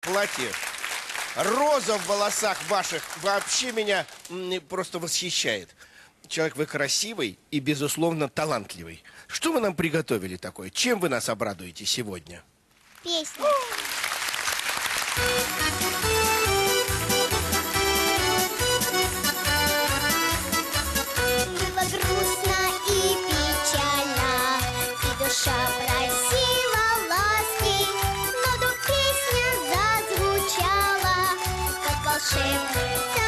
платье, роза в волосах ваших вообще меня просто восхищает. Человек вы красивый и, безусловно, талантливый. Что вы нам приготовили такое? Чем вы нас обрадуете сегодня? Песня. Было грустно и печально, и душа просила ласки, но тут песня зазвучала, как волшебная.